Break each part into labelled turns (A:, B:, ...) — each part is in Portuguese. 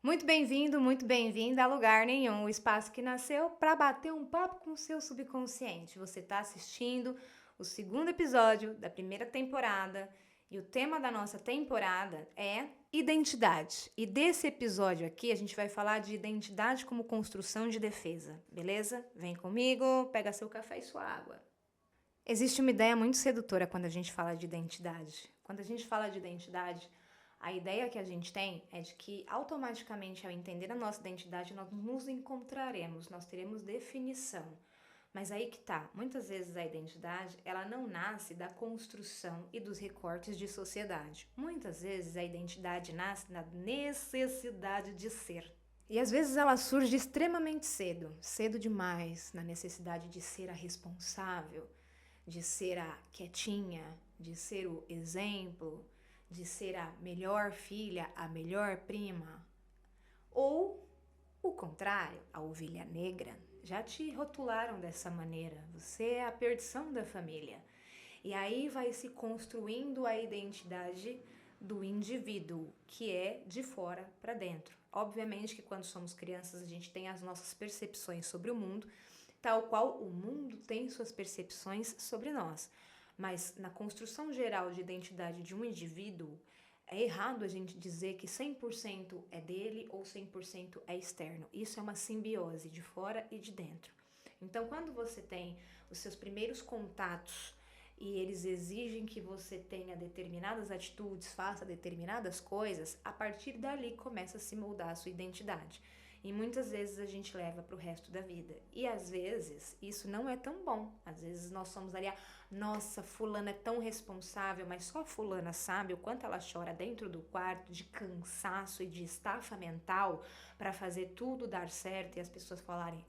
A: Muito bem-vinda a Lugar Nenhum, o espaço que nasceu para bater um papo com o seu subconsciente. Você está assistindo o segundo episódio da primeira temporada e o tema da nossa temporada é identidade. E desse episódio aqui a gente vai falar de identidade como construção de defesa, beleza? Vem comigo, pega seu café e sua água. Existe uma ideia muito sedutora quando a gente fala de identidade. Quando a gente fala de identidade, a ideia que a gente tem é de que automaticamente ao entender a nossa identidade nós nos encontraremos, nós teremos definição. Mas aí que tá, muitas vezes a identidade ela não nasce da construção e dos recortes de sociedade. Muitas vezes a identidade nasce da necessidade de ser. E às vezes ela surge extremamente cedo, cedo demais, na necessidade de ser a responsável, de ser a quietinha, de ser o exemplo, de ser a melhor filha, a melhor prima. Ou o contrário, a ovelha negra. Já te rotularam dessa maneira. Você é a perdição da família. E aí vai se construindo a identidade do indivíduo, que é de fora para dentro. Obviamente que quando somos crianças a gente tem as nossas percepções sobre o mundo, tal qual o mundo tem suas percepções sobre nós. Mas na construção geral de identidade de um indivíduo, é errado a gente dizer que 100% é dele ou 100% é externo. Isso é uma simbiose de fora e de dentro. Então, quando você tem os seus primeiros contatos e eles exigem que você tenha determinadas atitudes, faça determinadas coisas, a partir dali começa a se moldar a sua identidade. E muitas vezes a gente leva para o resto da vida. E às vezes isso não é tão bom. Às vezes nós somos ali, nossa, fulana é tão responsável, mas só fulana sabe o quanto ela chora dentro do quarto de cansaço e de estafa mental para fazer tudo dar certo e as pessoas falarem,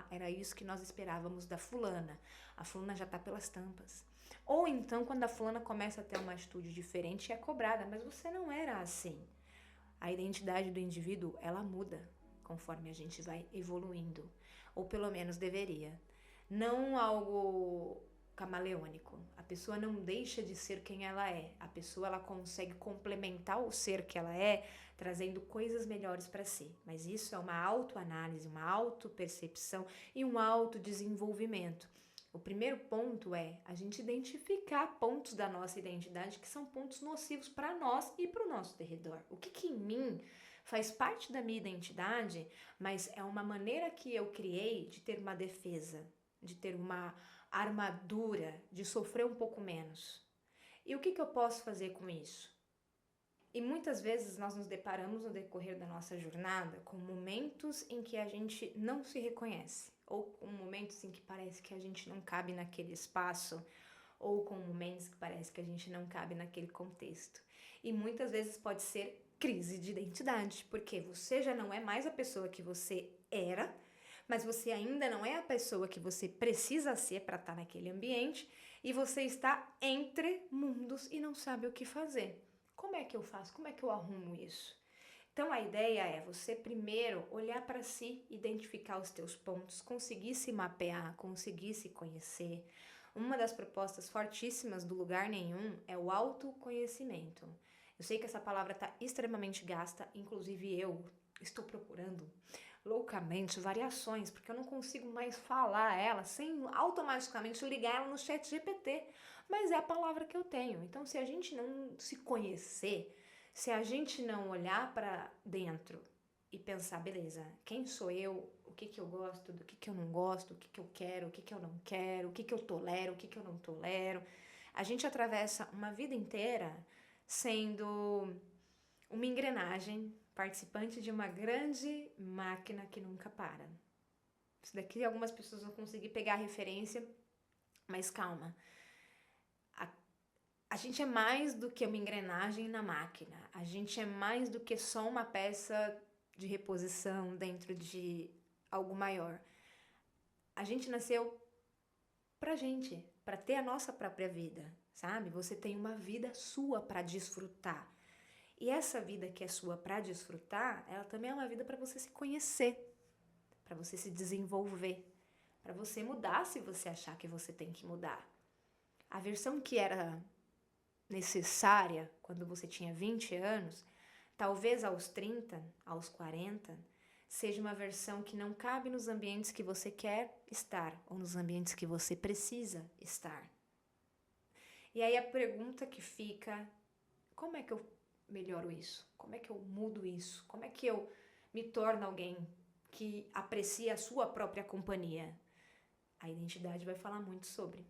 A: era isso que nós esperávamos da fulana. A fulana já tá pelas tampas. Ou então quando a fulana começa a ter uma atitude diferente e é cobrada, mas você não era assim. A identidade do indivíduo, ela muda conforme a gente vai evoluindo, ou pelo menos deveria. Não algo camaleônico. A pessoa não deixa de ser quem ela é. A pessoa ela consegue complementar o ser que ela é, trazendo coisas melhores para si. Mas isso é uma autoanálise, uma autopercepção e um autodesenvolvimento. O primeiro ponto é a gente identificar pontos da nossa identidade que são pontos nocivos para nós e para o nosso derredor. O que em mim faz parte da minha identidade, mas é uma maneira que eu criei de ter uma defesa, de ter uma armadura, de sofrer um pouco menos. E o que eu posso fazer com isso? E muitas vezes nós nos deparamos no decorrer da nossa jornada com momentos em que a gente não se reconhece, ou com momentos em que parece que a gente não cabe naquele espaço, ou com momentos que parece que a gente não cabe naquele contexto. E muitas vezes pode ser crise de identidade, porque você já não é mais a pessoa que você era, mas você ainda não é a pessoa que você precisa ser para estar naquele ambiente, e você está entre mundos e não sabe o que fazer. Como é que eu faço? Como é que eu arrumo isso? Então a ideia é você primeiro olhar para si, identificar os teus pontos, conseguir se mapear, conseguir se conhecer. Uma das propostas fortíssimas do Lugar Nenhum é o autoconhecimento. Eu sei que essa palavra está extremamente gasta, inclusive eu estou procurando loucamente variações, porque eu não consigo mais falar ela sem automaticamente ligar ela no chat GPT. Mas é a palavra que eu tenho. Então, se a gente não se conhecer, se a gente não olhar para dentro e pensar, beleza, quem sou eu, o que eu gosto, do que eu não gosto, o que eu quero, o que eu não quero, o que eu tolero, o que eu não tolero, a gente atravessa uma vida inteira sendo uma engrenagem participante de uma grande máquina que nunca para. Isso daqui algumas pessoas vão conseguir pegar a referência, mas calma. A gente é mais do que uma engrenagem na máquina. A gente é mais do que só uma peça de reposição dentro de algo maior. A gente nasceu pra gente, pra ter a nossa própria vida, sabe? Você tem uma vida sua pra desfrutar. E essa vida que é sua pra desfrutar, ela também é uma vida pra você se conhecer, pra você se desenvolver, pra você mudar se você achar que você tem que mudar. A versão que era necessária quando você tinha 20 anos, talvez aos 30, aos 40, seja uma versão que não cabe nos ambientes que você quer estar ou nos ambientes que você precisa estar. E aí a pergunta que fica, como é que eu melhoro isso? Como é que eu mudo isso? Como é que eu me torno alguém que aprecia a sua própria companhia? A identidade vai falar muito sobre.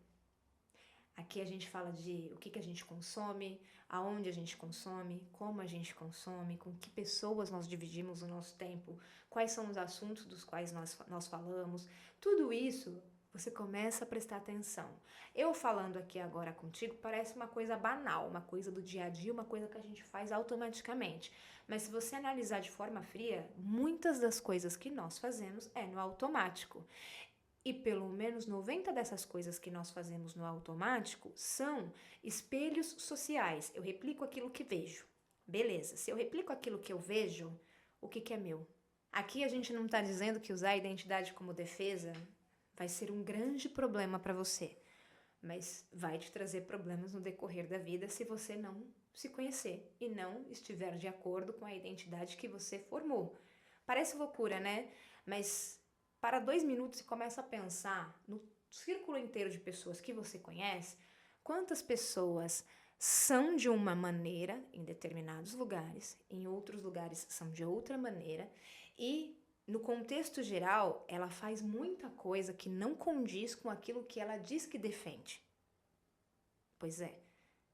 A: Aqui a gente fala de o que a gente consome, aonde a gente consome, como a gente consome, com que pessoas nós dividimos o nosso tempo, quais são os assuntos dos quais nós falamos. Tudo isso você começa a prestar atenção. Eu falando aqui agora contigo parece uma coisa banal, uma coisa do dia a dia, uma coisa que a gente faz automaticamente. Mas se você analisar de forma fria, muitas das coisas que nós fazemos é no automático. E pelo menos 90 dessas coisas que nós fazemos no automático são espelhos sociais. Eu replico aquilo que vejo. Beleza, se eu replico aquilo que eu vejo, o que é meu? Aqui a gente não está dizendo que usar a identidade como defesa vai ser um grande problema para você, mas vai te trazer problemas no decorrer da vida se você não se conhecer e não estiver de acordo com a identidade que você formou. Parece loucura, né? Mas para 2 minutos e começa a pensar no círculo inteiro de pessoas que você conhece, quantas pessoas são de uma maneira em determinados lugares, em outros lugares são de outra maneira, e no contexto geral ela faz muita coisa que não condiz com aquilo que ela diz que defende. Pois é.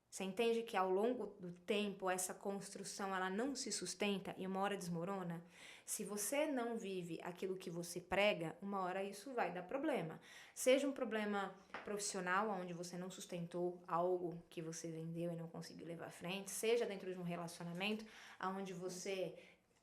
A: Você entende que ao longo do tempo essa construção ela não se sustenta e uma hora desmorona? Se você não vive aquilo que você prega, uma hora isso vai dar problema. Seja um problema profissional, onde você não sustentou algo que você vendeu e não conseguiu levar à frente, seja dentro de um relacionamento, onde você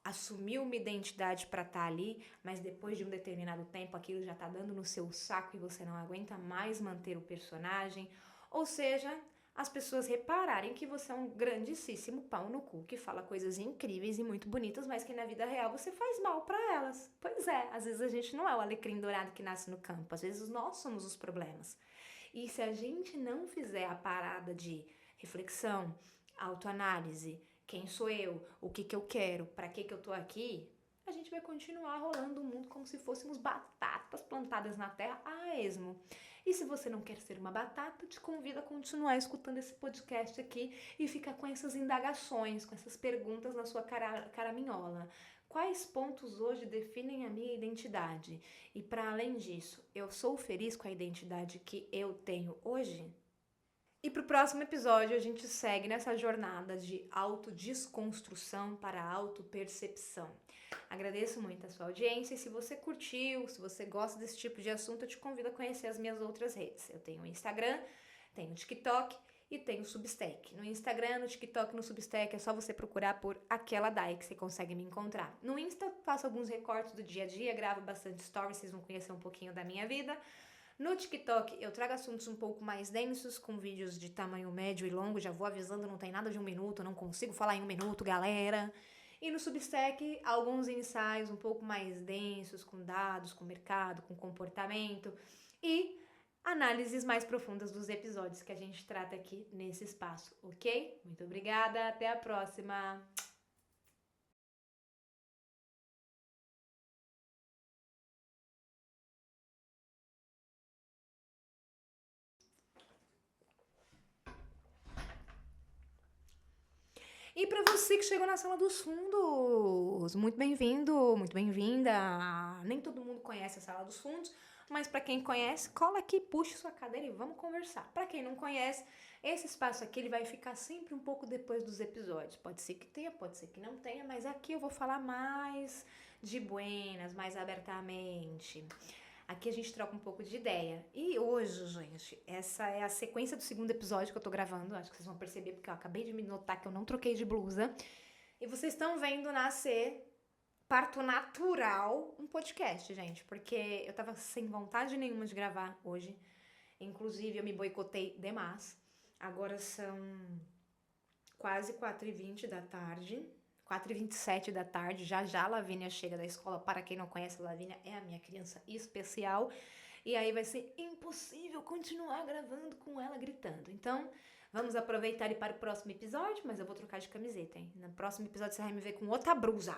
A: assumiu uma identidade para estar ali, mas depois de um determinado tempo aquilo já está dando no seu saco e você não aguenta mais manter o personagem, ou seja, as pessoas repararem que você é um grandíssimo pau no cu, que fala coisas incríveis e muito bonitas, mas que na vida real você faz mal pra elas. Pois é, às vezes a gente não é o alecrim dourado que nasce no campo, às vezes nós somos os problemas. E se a gente não fizer a parada de reflexão, autoanálise, quem sou eu, o que eu quero, pra que eu tô aqui, a gente vai continuar rolando o mundo como se fôssemos batatas plantadas na terra a esmo. E se você não quer ser uma batata, te convido a continuar escutando esse podcast aqui e ficar com essas indagações, com essas perguntas na sua caraminhola. Quais pontos hoje definem a minha identidade? E para além disso, eu sou feliz com a identidade que eu tenho hoje? E para o próximo episódio a gente segue nessa jornada de autodesconstrução para a autopercepção. Agradeço muito a sua audiência e se você curtiu, se você gosta desse tipo de assunto, eu te convido a conhecer as minhas outras redes. Eu tenho o Instagram, tenho o TikTok e tenho o Substack. No Instagram, no TikTok, no Substack é só você procurar por Aquela Dai que você consegue me encontrar. No Insta, faço alguns recortes do dia a dia, gravo bastante stories, vocês vão conhecer um pouquinho da minha vida. No TikTok, eu trago assuntos um pouco mais densos, com vídeos de tamanho médio e longo, já vou avisando, não tem nada de 1 minuto, não consigo falar em 1 minuto, galera. E no Substack, alguns ensaios um pouco mais densos, com dados, com mercado, com comportamento e análises mais profundas dos episódios que a gente trata aqui nesse espaço, ok? Muito obrigada, até a próxima! E para você que chegou na sala dos fundos, muito bem-vindo, muito bem-vinda. Nem todo mundo conhece a sala dos fundos, mas para quem conhece, cola aqui, puxa sua cadeira e vamos conversar. Para quem não conhece, esse espaço aqui ele vai ficar sempre um pouco depois dos episódios. Pode ser que tenha, pode ser que não tenha, mas aqui eu vou falar mais de buenas, mais abertamente. Aqui a gente troca um pouco de ideia. E hoje, gente, essa é a sequência do segundo episódio que eu tô gravando. Acho que vocês vão perceber, porque eu acabei de me notar que eu não troquei de blusa. E vocês estão vendo nascer parto natural um podcast, gente. Porque eu tava sem vontade nenhuma de gravar hoje. Inclusive, eu me boicotei demais. Agora são quase 4h20 da tarde. 4h27 da tarde, já já a Lavínia chega da escola. Para quem não conhece, a Lavínia é a minha criança especial. e aí vai ser impossível continuar gravando com ela gritando. Então, vamos aproveitar e ir para o próximo episódio, mas eu vou trocar de camiseta, hein? No próximo episódio você vai me ver com outra blusa.